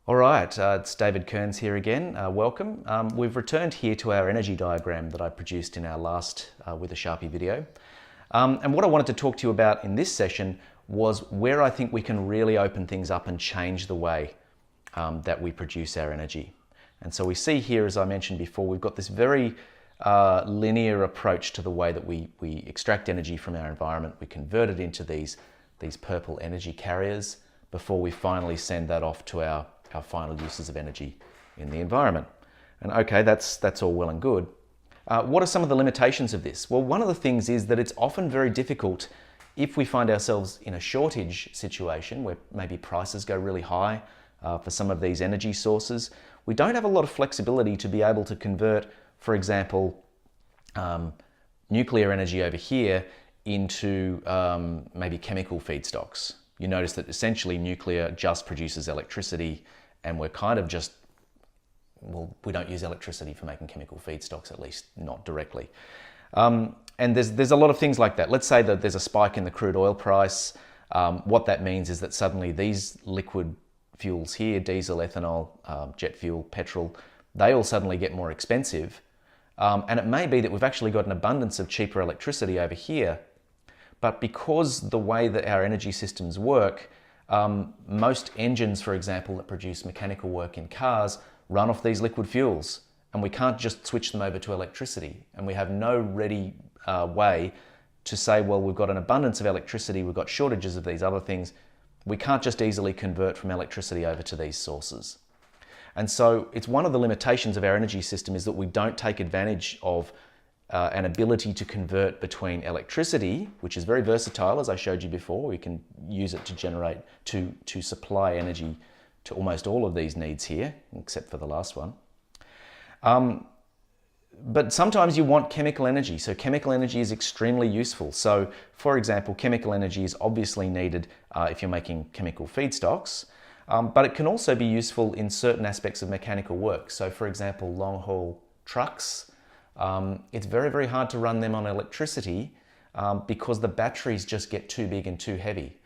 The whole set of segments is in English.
All right, it's David Kearns here again. Welcome. We've returned here to our energy diagram that I produced in our last with a Sharpie video. And what I wanted to talk to you about in this session was where I think we can really open things up and change the way that we produce our energy. And so we see here, as I mentioned before, we've got this very linear approach to the way that we extract energy from our environment. We convert it into these purple energy carriers before we finally send that off to our final uses of energy in the environment. And okay, that's all well and good. What are some of the limitations of this? Well, one of the things is that it's often very difficult if we find ourselves in a shortage situation where maybe prices go really high for some of these energy sources. We don't have a lot of flexibility to be able to convert, for example, nuclear energy over here into maybe chemical feedstocks. You notice that essentially nuclear just produces electricity, and we're kind of just, well, we don't use electricity for making chemical feedstocks, at least not directly. And there's a lot of things like that. Let's say that there's a spike in the crude oil price. What that means is that suddenly these liquid fuels here, diesel, ethanol, jet fuel, petrol, they all suddenly get more expensive. And it may be that we've actually got an abundance of cheaper electricity over here, but because the way that our energy systems work, most engines, for example, that produce mechanical work in cars run off these liquid fuels, and we can't just switch them over to electricity. And we have no ready way to say, well, we've got an abundance of electricity, we've got shortages of these other things. We can't just easily convert from electricity over to these sources. And so it's one of the limitations of our energy system is that we don't take advantage of an ability to convert between electricity, which is very versatile, as I showed you before. We can use it to generate, to supply energy to almost all of these needs here, except for the last one. But sometimes you want chemical energy. So chemical energy is extremely useful. So for example, chemical energy is obviously needed if you're making chemical feedstocks, but it can also be useful in certain aspects of mechanical work. So for example, long haul trucks, it's very, very hard to run them on electricity because the batteries just get too big and too heavy.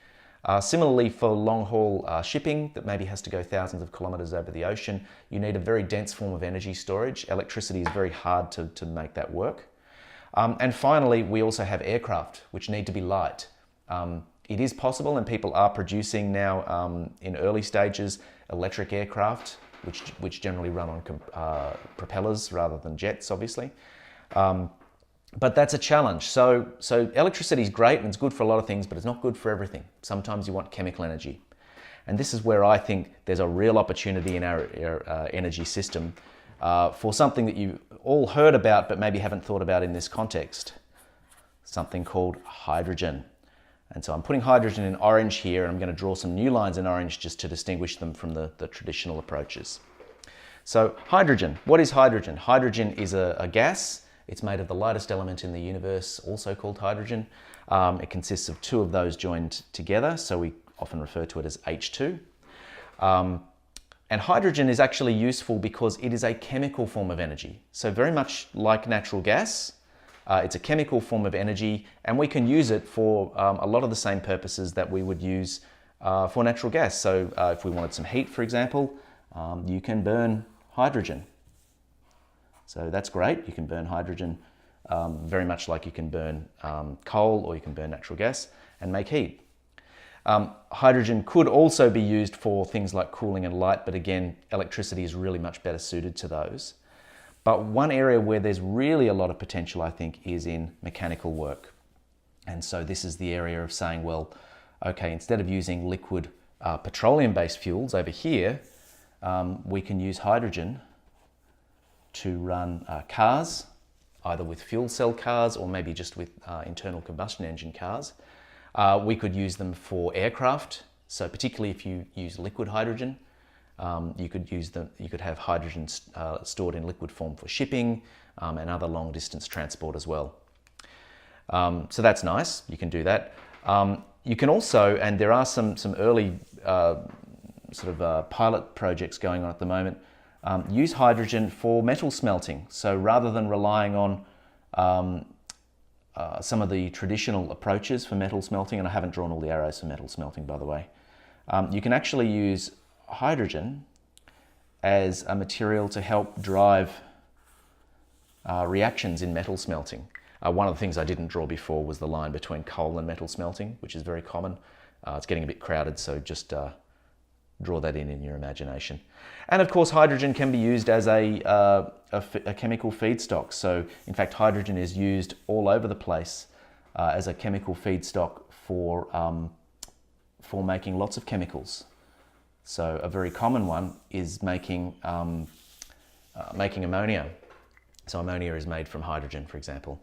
Similarly, for long-haul shipping that maybe has to go thousands of kilometers over the ocean, you need a very dense form of energy storage. Electricity is very hard to make that work. And finally, we also have aircraft, which need to be light. It is possible, and people are producing now in early stages electric aircraft, which generally run on propellers rather than jets, obviously. But that's a challenge. So electricity is great and it's good for a lot of things, but it's not good for everything. Sometimes you want chemical energy. And this is where I think there's a real opportunity in our energy system for something that you all heard about but maybe haven't thought about in this context, something called hydrogen. And so I'm putting hydrogen in orange here, and I'm going to draw some new lines in orange just to distinguish them from the traditional approaches. So hydrogen, what is hydrogen? Hydrogen is a gas. It's made of the lightest element in the universe, also called hydrogen. It consists of two of those joined together, so we often refer to it as H2. And hydrogen is actually useful because it is a chemical form of energy. So very much like natural gas, it's a chemical form of energy, and we can use it for a lot of the same purposes that we would use for natural gas. So if we wanted some heat, for example, you can burn hydrogen. So that's great. You can burn hydrogen very much like you can burn coal or you can burn natural gas and make heat. Hydrogen could also be used for things like cooling and light, but again, electricity is really much better suited to those. But one area where there's really a lot of potential, I think, is in mechanical work. And so this is the area of saying, well, okay, instead of using liquid petroleum-based fuels over here, we can use hydrogen to run cars, either with fuel cell cars or maybe just with internal combustion engine cars. We could use them for aircraft. So particularly if you use liquid hydrogen, you could have hydrogen stored in liquid form for shipping and other long distance transport as well. So that's nice, you can do that. You can also, and there are some early pilot projects going on at the moment, use hydrogen for metal smelting. So rather than relying on some of the traditional approaches for metal smelting, and I haven't drawn all the arrows for metal smelting, by the way, you can actually use hydrogen as a material to help drive reactions in metal smelting. One of the things I didn't draw before was the line between coal and metal smelting, which is very common. It's getting a bit crowded, so just draw that in your imagination. And of course, hydrogen can be used as a chemical feedstock. So in fact, hydrogen is used all over the place as a chemical feedstock for making lots of chemicals. So a very common one is making ammonia. So ammonia is made from hydrogen, for example.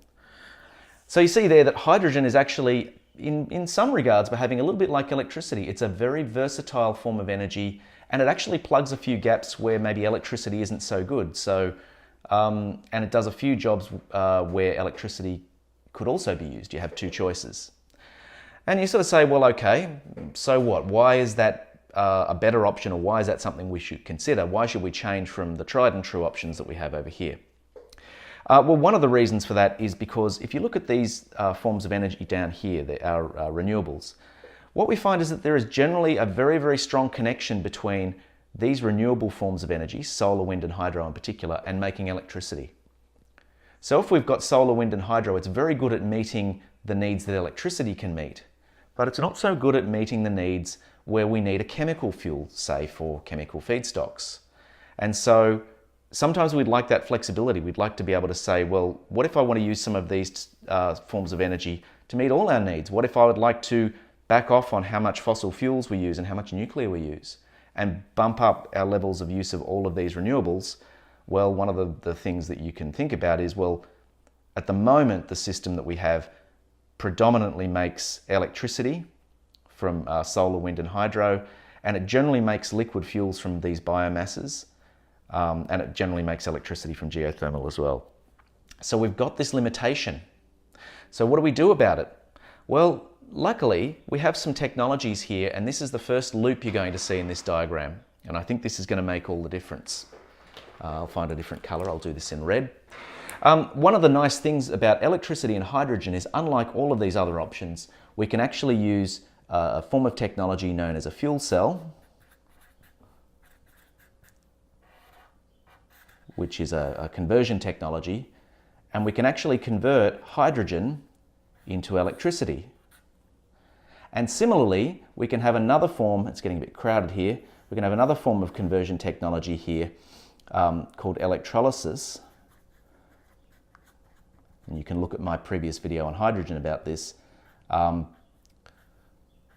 So you see there that hydrogen is actually, in some regards, behaving a little bit like electricity. It's a very versatile form of energy, and it actually plugs a few gaps where maybe electricity isn't so good. So, and it does a few jobs where electricity could also be used. You have two choices. And you sort of say, well, okay, so what? Why is that a better option, or why is that something we should consider? Why should we change from the tried and true options that we have over here? Well, one of the reasons for that is because if you look at these forms of energy down here, our renewables, what we find is that there is generally a very, very strong connection between these renewable forms of energy, solar, wind and hydro in particular, and making electricity. So if we've got solar, wind and hydro, it's very good at meeting the needs that electricity can meet, but it's not so good at meeting the needs where we need a chemical fuel, say for chemical feedstocks. And so sometimes we'd like that flexibility. We'd like to be able to say, well, what if I want to use some of these forms of energy to meet all our needs? What if I would like to back off on how much fossil fuels we use and how much nuclear we use and bump up our levels of use of all of these renewables? Well, one of the things that you can think about is, well, at the moment, the system that we have predominantly makes electricity from solar, wind and hydro, and it generally makes liquid fuels from these biomasses. And it generally makes electricity from geothermal as well. So we've got this limitation. So what do we do about it? Well, luckily, we have some technologies here, and this is the first loop you're going to see in this diagram. And I think this is going to make all the difference. I'll find a different color. I'll do this in red. One of the nice things about electricity and hydrogen is, unlike all of these other options, we can actually use a form of technology known as a fuel cell, which is a conversion technology, and we can actually convert hydrogen into electricity. And similarly, we can have another form, it's getting a bit crowded here, we can have another form of conversion technology here called electrolysis. And you can look at my previous video on hydrogen about this,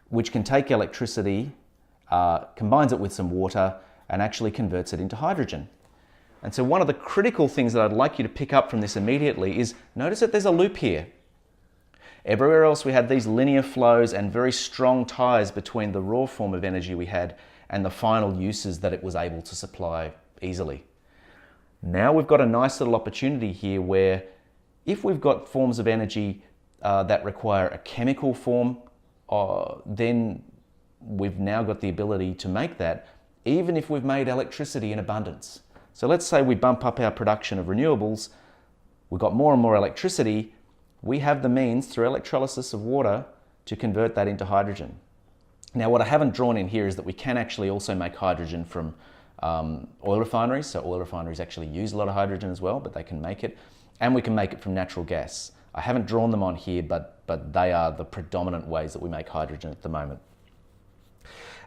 which can take electricity, combines it with some water, and actually converts it into hydrogen. And so one of the critical things that I'd like you to pick up from this immediately is, notice that there's a loop here. Everywhere else we had these linear flows and very strong ties between the raw form of energy we had and the final uses that it was able to supply easily. Now we've got a nice little opportunity here where if we've got forms of energy that require a chemical form, then we've now got the ability to make that, even if we've made electricity in abundance. So let's say we bump up our production of renewables, we've got more and more electricity, we have the means through electrolysis of water to convert that into hydrogen. Now what I haven't drawn in here is that we can actually also make hydrogen from oil refineries. So oil refineries actually use a lot of hydrogen as well, but they can make it. And we can make it from natural gas. I haven't drawn them on here, but they are the predominant ways that we make hydrogen at the moment.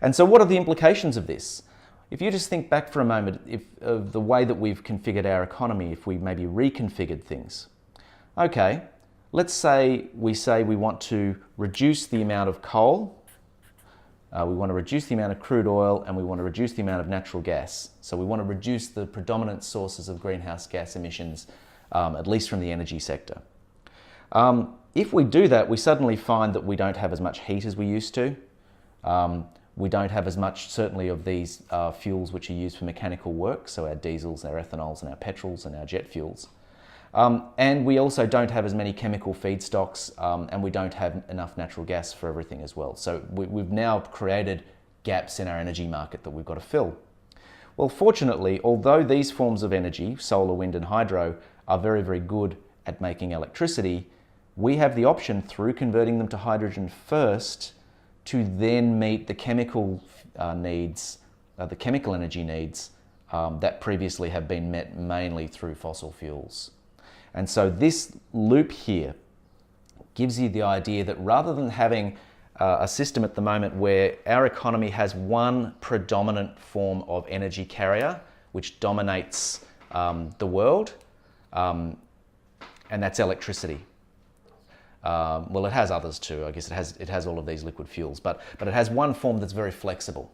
And so what are the implications of this? If you just think back for a moment of the way that we've configured our economy, if we maybe reconfigured things. Okay, let's say we want to reduce the amount of coal, we want to reduce the amount of crude oil, and we want to reduce the amount of natural gas. So we want to reduce the predominant sources of greenhouse gas emissions, at least from the energy sector. If we do that, we suddenly find that we don't have as much heat as we used to. We don't have as much, certainly, of these fuels which are used for mechanical work, so our diesels, our ethanols, and our petrols, and our jet fuels. And we also don't have as many chemical feedstocks, and we don't have enough natural gas for everything as well. So we've now created gaps in our energy market that we've got to fill. Well, fortunately, although these forms of energy, solar, wind, and hydro, are very, very good at making electricity, we have the option, through converting them to hydrogen first, to then meet the chemical needs, the chemical energy needs that previously have been met mainly through fossil fuels. And so this loop here gives you the idea that rather than having a system at the moment where our economy has one predominant form of energy carrier which dominates the world, and that's electricity. Well, it has others too. I guess it has all of these liquid fuels, but it has one form that's very flexible.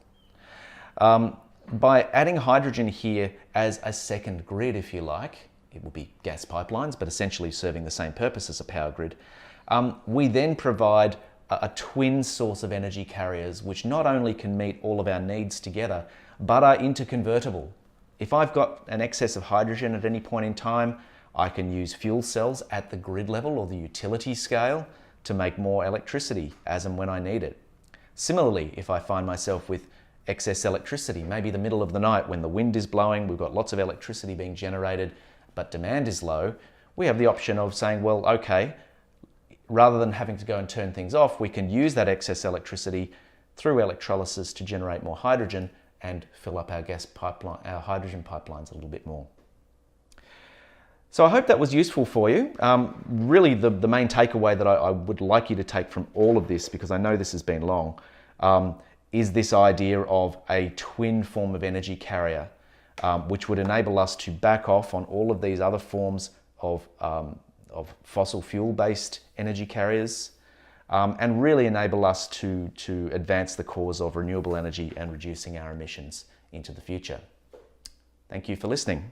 By adding hydrogen here as a second grid, if you like, it will be gas pipelines, but essentially serving the same purpose as a power grid. We then provide a twin source of energy carriers, which not only can meet all of our needs together, but are interconvertible. If I've got an excess of hydrogen at any point in time, I can use fuel cells at the grid level or the utility scale to make more electricity as and when I need it. Similarly, if I find myself with excess electricity, maybe the middle of the night when the wind is blowing, we've got lots of electricity being generated, but demand is low, we have the option of saying, well, okay, rather than having to go and turn things off, we can use that excess electricity through electrolysis to generate more hydrogen and fill up our our hydrogen pipelines a little bit more. So I hope that was useful for you. Really, the main takeaway that I would like you to take from all of this, because I know this has been long, is this idea of a twin form of energy carrier, which would enable us to back off on all of these other forms of fossil fuel-based energy carriers, and really enable us to advance the cause of renewable energy and reducing our emissions into the future. Thank you for listening.